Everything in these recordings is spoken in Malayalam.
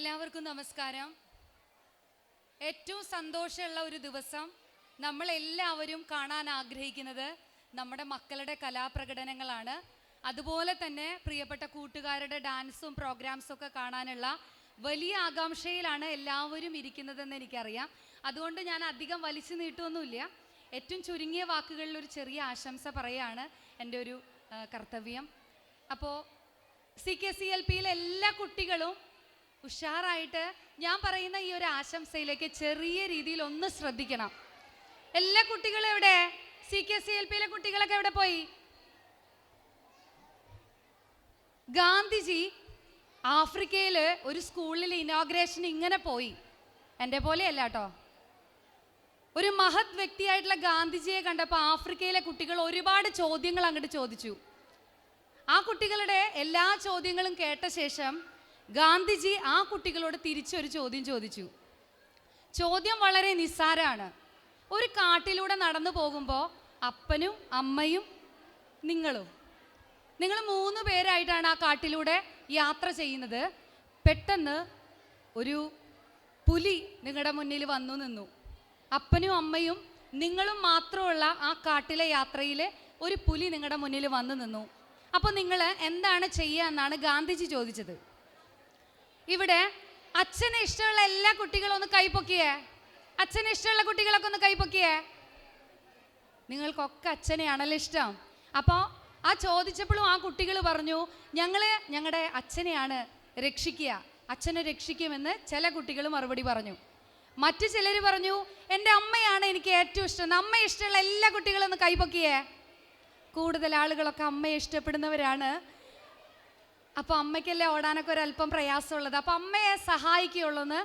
എല്ലാവർക്കും നമസ്കാരം. ഏറ്റവും സന്തോഷമുള്ള ഒരു ദിവസം. നമ്മളെല്ലാവരും കാണാൻ ആഗ്രഹിക്കുന്നത് നമ്മുടെ മക്കളുടെ കലാപ്രകടനങ്ങളാണ്. അതുപോലെ തന്നെ പ്രിയപ്പെട്ട കൂട്ടുകാരുടെ ഡാൻസും പ്രോഗ്രാംസും ഒക്കെ കാണാനുള്ള വലിയ ആകാംക്ഷയിലാണ് എല്ലാവരും ഇരിക്കുന്നതെന്ന് എനിക്കറിയാം. അതുകൊണ്ട് ഞാൻ അധികം വലിച്ചു നീട്ടുമൊന്നുമില്ല. ഏറ്റവും ചുരുങ്ങിയ വാക്കുകളിൽ ഒരു ചെറിയ ആശംസ പറയുകയാണ് എൻ്റെ ഒരു കർത്തവ്യം. അപ്പോൾ CKCLPയിലെ എല്ലാ കുട്ടികളും ഉഷാറായിട്ട് ഞാൻ പറയുന്ന ഈ ഒരു ആശംസയിലേക്ക് ചെറിയ രീതിയിൽ ഒന്ന് ശ്രദ്ധിക്കണം. എല്ലാ കുട്ടികളും എവിടെ? CKCLPയിലെ കുട്ടികളൊക്കെ എവിടെ പോയി? ഗാന്ധിജി ആഫ്രിക്കയിൽ ഒരു സ്കൂളിൽ ഇനോഗ്രേഷൻ ഇങ്ങനെ പോയി. എൻ്റെ പോലെയല്ല കേട്ടോ. ഒരു മഹത് വ്യക്തിയായിട്ടുള്ള ഗാന്ധിജിയെ കണ്ടപ്പോൾ ആഫ്രിക്കയിലെ കുട്ടികൾ ഒരുപാട് ചോദ്യങ്ങൾ അങ്ങോട്ട് ചോദിച്ചു. ആ കുട്ടികളുടെ എല്ലാ ചോദ്യങ്ങളും കേട്ട ശേഷം ഗാന്ധിജി ആ കുട്ടികളോട് തിരിച്ചൊരു ചോദ്യം ചോദിച്ചു. ചോദ്യം വളരെ നിസ്സാരമാണ്. ഒരു കാട്ടിലൂടെ നടന്നു പോകുമ്പോൾ അപ്പനും അമ്മയും നിങ്ങൾ 3 പേരായിട്ടാണ് ആ കാട്ടിലൂടെ യാത്ര ചെയ്യുന്നത്. പെട്ടെന്ന് ഒരു പുലി നിങ്ങളുടെ മുന്നിൽ വന്നു നിന്നു. അപ്പനും അമ്മയും നിങ്ങളും മാത്രമുള്ള ആ കാട്ടിലെ യാത്രയിൽ ഒരു പുലി നിങ്ങളുടെ മുന്നിൽ വന്നു നിന്നു. അപ്പോൾ നിങ്ങൾ എന്താണ് ചെയ്യുക എന്നാണ് ഗാന്ധിജി ചോദിച്ചത്. ഇവിടെ അച്ഛന് ഇഷ്ടമുള്ള എല്ലാ കുട്ടികളും ഒന്ന് കൈപ്പൊക്കിയേ. അച്ഛന് ഇഷ്ടമുള്ള കുട്ടികളൊക്കെ ഒന്ന് കൈപ്പൊക്കിയേ. നിങ്ങൾക്കൊക്കെ അച്ഛനെയാണല്ലോ ഇഷ്ടം. അപ്പോൾ ആ ചോദിച്ചപ്പോഴും ആ കുട്ടികൾ പറഞ്ഞു, ഞങ്ങളുടെ അച്ഛനെയാണ് രക്ഷിക്കുക, അച്ഛനെ രക്ഷിക്കുമെന്ന് ചില കുട്ടികൾ മറുപടി പറഞ്ഞു. മറ്റു ചിലർ പറഞ്ഞു, എൻ്റെ അമ്മയാണ് എനിക്ക് ഏറ്റവും ഇഷ്ടം. അമ്മ ഇഷ്ടമുള്ള എല്ലാ കുട്ടികളും ഒന്ന് കൈപ്പൊക്കിയേ. കൂടുതൽ ആളുകളൊക്കെ അമ്മയെ ഇഷ്ടപ്പെടുന്നവരാണ്. അപ്പോൾ അമ്മയ്ക്കല്ലേ ഓടാനൊക്കെ ഒരല്പം പ്രയാസമുള്ളത്. അപ്പോൾ അമ്മയെ സഹായിക്കുകയുള്ളൂ എന്ന്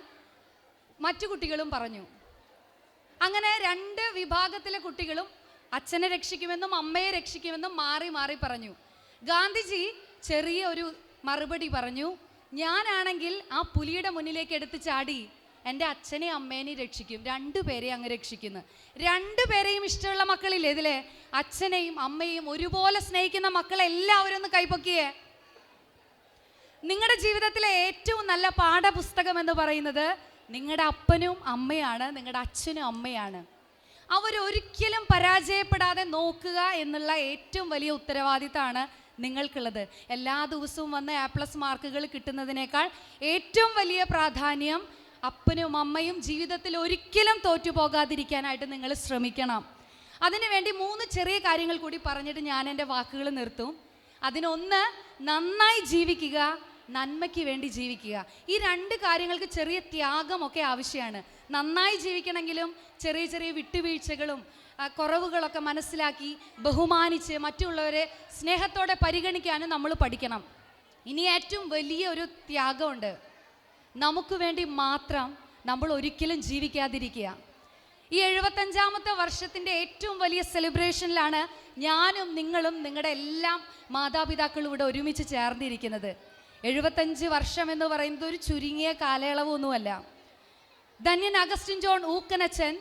മറ്റു കുട്ടികളും പറഞ്ഞു. അങ്ങനെ 2 വിഭാഗത്തിലെ കുട്ടികളും അച്ഛനെ രക്ഷിക്കുമെന്നും അമ്മയെ രക്ഷിക്കുമെന്നും മാറി മാറി പറഞ്ഞു. ഗാന്ധിജി ചെറിയ ഒരു മറുപടി പറഞ്ഞു. ഞാനാണെങ്കിൽ ആ പുലിയുടെ മുന്നിലേക്ക് എടുത്ത് ചാടി എൻ്റെ അച്ഛനെയും അമ്മേനെയും രക്ഷിക്കും. 2 പേരെയും അങ്ങ് രക്ഷിക്കുന്നു. 2 പേരെയും ഇഷ്ടമുള്ള മക്കളില്ലേ ഇതിലെ? അച്ഛനെയും അമ്മയെയും ഒരുപോലെ സ്നേഹിക്കുന്ന മക്കളെല്ലാവരും ഒന്ന് കൈപ്പൊക്കിയേ. നിങ്ങളുടെ ജീവിതത്തിലെ ഏറ്റവും നല്ല പാഠപുസ്തകം എന്ന് പറയുന്നത് നിങ്ങളുടെ അപ്പനും അമ്മയാണ്, നിങ്ങളുടെ അച്ഛനും അമ്മയാണ്. അവരൊരിക്കലും പരാജയപ്പെടാതെ നോക്കുക എന്നുള്ള ഏറ്റവും വലിയ ഉത്തരവാദിത്തമാണ് നിങ്ങൾക്കുള്ളത്. എല്ലാ ദിവസവും വന്ന് A+ മാർക്കുകൾ കിട്ടുന്നതിനേക്കാൾ ഏറ്റവും വലിയ പ്രാധാന്യം അപ്പനും അമ്മയും ജീവിതത്തിൽ ഒരിക്കലും തോറ്റുപോകാതിരിക്കാനായിട്ട് നിങ്ങൾ ശ്രമിക്കണം. അതിനുവേണ്ടി 3 ചെറിയ കാര്യങ്ങൾ കൂടി പറഞ്ഞിട്ട് ഞാൻ എൻ്റെ വാക്കുകൾ നിർത്തും. അതിനൊന്ന്, നന്നായി ജീവിക്കുക, നന്മയ്ക്ക് വേണ്ടി ജീവിക്കുക. ഈ 2 കാര്യങ്ങൾക്ക് ചെറിയ ത്യാഗമൊക്കെ ആവശ്യമാണ്. നന്നായി ജീവിക്കണമെങ്കിലും ചെറിയ ചെറിയ വിട്ടുവീഴ്ചകളും കുറവുകളൊക്കെ മനസ്സിലാക്കി ബഹുമാനിച്ച് മറ്റുള്ളവരെ സ്നേഹത്തോടെ പരിഗണിക്കാനും നമ്മൾ പഠിക്കണം. ഇനി ഏറ്റവും വലിയ ഒരു ത്യാഗമുണ്ട്. നമുക്ക് വേണ്ടി മാത്രം നമ്മൾ ഒരിക്കലും ജീവിക്കാതിരിക്കുക. ഈ 75ാമത്തെ വർഷത്തിൻ്റെ ഏറ്റവും വലിയ സെലിബ്രേഷനിലാണ് ഞാനും നിങ്ങളും നിങ്ങളുടെ എല്ലാം മാതാപിതാക്കളും ഇവിടെ ഒരുമിച്ച് ചേർന്നിരിക്കുന്നത്. 75 വർഷം എന്ന് പറയുന്നത് ഒരു ചുരുങ്ങിയ കാലയളവൊന്നുമല്ല. ധന്യൻ അഗസ്റ്റിൻ ജോൺ ഊക്കനച്ചൻ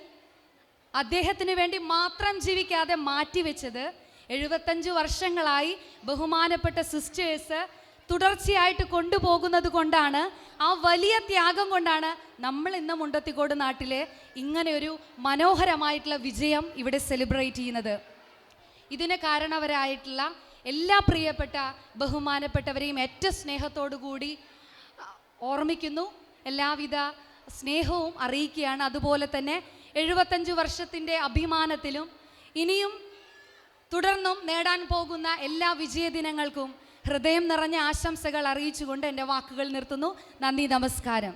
അദ്ദേഹത്തിന് വേണ്ടി മാത്രം ജീവിക്കാതെ മാറ്റിവെച്ചത് 75 വർഷങ്ങളായി ബഹുമാനപ്പെട്ട സിസ്റ്റേഴ്സ് തുടർച്ചയായിട്ട് കൊണ്ടുപോകുന്നത് കൊണ്ടാണ്, ആ വലിയ ത്യാഗം കൊണ്ടാണ് നമ്മൾ ഇന്ന് മുണ്ടത്തിക്കോട് നാട്ടിലെ ഇങ്ങനെയൊരു മനോഹരമായിട്ടുള്ള വിജയം ഇവിടെ സെലിബ്രേറ്റ് ചെയ്യുന്നത്. ഇതിന് കാരണവരായിട്ടുള്ള എല്ലാ പ്രിയപ്പെട്ട ബഹുമാനപ്പെട്ടവരെയും ഏറ്റവും സ്നേഹത്തോടു കൂടി ഓർമ്മിക്കുന്നു. എല്ലാവിധ സ്നേഹവും അറിയിക്കുകയാണ്. അതുപോലെ തന്നെ 75 വർഷത്തിൻ്റെ അഭിമാനത്തിലും ഇനിയും തുടർന്നും നേടാൻ പോകുന്ന എല്ലാ വിജയദിനങ്ങൾക്കും ഹൃദയം നിറഞ്ഞ ആശംസകൾ അറിയിച്ചുകൊണ്ട് എൻ്റെ വാക്കുകൾ നിർത്തുന്നു. നന്ദി, നമസ്കാരം.